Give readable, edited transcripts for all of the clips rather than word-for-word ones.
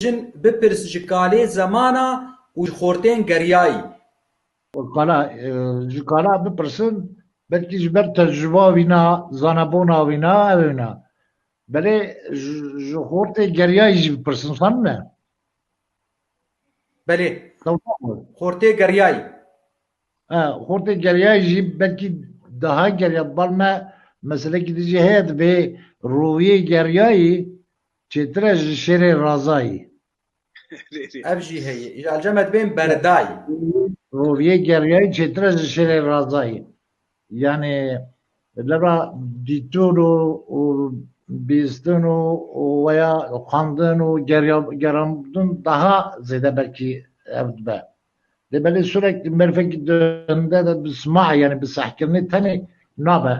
جن بپرس ji kalê zemana û ji xortên geriyayî. Kala ji kala bipirsin belkî ji ber tecrüba wîna zanebûna wîna ew wîna. Belê ji xortê geriyayî jî bipirsin sanne. Belê xortê geriyayî. Xortê geriyayî jî belkî daha geriya bal me meselekî dijî heye divê roviyê geriyayî çêtir e ji şêrê razayî. Ev jî heye. Ji alcemet bên berdayî. Roviyê geriyayî çêtir e ji şêrê razayî. Yani lera dîtûr û bîstin û veya xwandin û gerandin daha zêde belkî ev dibe. Lê belê sürekli merivekî döndê de bi simahê yani bi sehkirinê tenê nabe.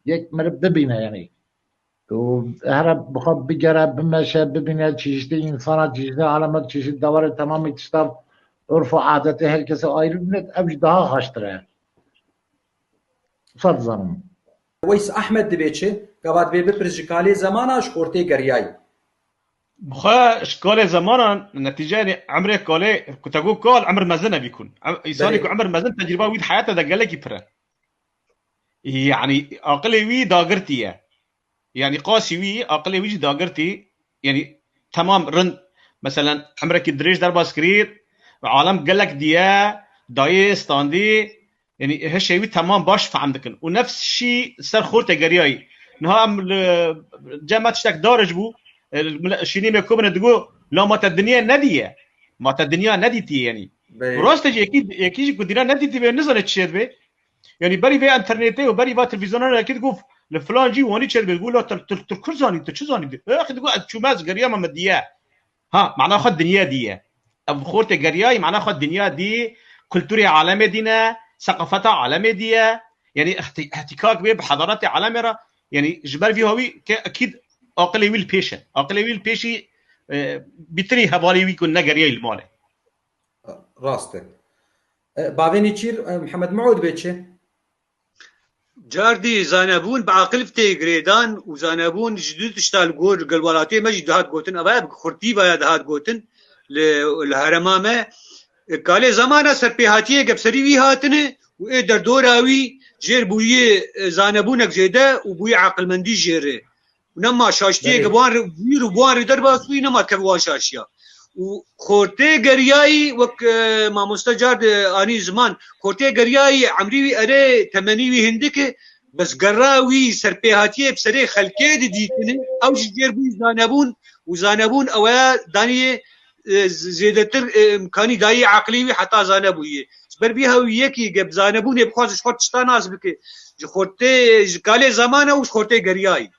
Yek meriv bibîne yani. û here bixwe bigere bimeşe bibîne çeşitli insana çeşitli alamet çeşitli dewarê temamê tişta örf û adetê her kesê ayrı bine ev jî daha xweştir e. Wisa dizanim. Weys Ehmed dibê çi? Gava dibê bipirse ji kalê zemana ji xortê geriyayî. بخا اشكال زمانا نتيجه يعني عمر كالي كنت اقول كال عمر مزنه بيكون انسان يكون عمر مزن تجربه ويد حياته ده قالك يفرق يعني اقل وي داغرتي يعني قاسي وي اقل وي داغرتي يعني تمام رن مثلا عمرك دريش در باسكرير عالم قالك ديا داي ستاندي يعني هالشيء وي تمام باش فهمتكن ونفس الشيء صار خورته قرياي نها جامعه تشتك دارج بو شيني مكومن تقول لا مات الدنيا نديه مات الدنيا نديتي يعني راست اكيد اكيد كدينا نديتي بالنسبه للشيء ده يعني بري في انترنت وبري في تلفزيون اكيد تقول لفلان جي واني تشيل بيقول له تركزاني انت شو زاني يا اخي تقول شو ماز قريه ما مديه ها معناها خد الدنيا دي ابو خورته قرياي معناها خد الدنيا دي كلتوري عالمي دينا ثقافتها عالمي دي يعني احتكاك بحضارات عالميه يعني جبال فيه هوي اكيد عقل ویل پیشه عقل ویل پیشی بیتری حوالی وی کن نگریه الماله راسته باوینی چیر محمد معود بیچه جاردي زانبون بعقل فتي غريدان وزانبون جدود اشتال جور قلوالاتي ما جدهات قوتن ابا خرتي بايا دهات قوتن للهرمامه قال زمانه سربيهاتيه قبسري وي هاتنه و در دوراوي جير بويه زانبونك جيده وبويه عقل مندي جيره ونما شاشتيه قبوان ويرو بوان درباسوي نما كبوان شاشيا وخورتي قرياي وك ما مستجاد اني زمان خورتي قرياي عمري اري تمنيوي هندك بس قراوي سربيهاتيه بسري خلكي ديتني او جير بو زانبون وزانبون او داني زيدتر امكاني داي عقلي حتى زانبويه بر بيها ويكي قب زانبون يبخاز شخوت شتا ناس بك خورتي قالي زمانه وخورتي قرياي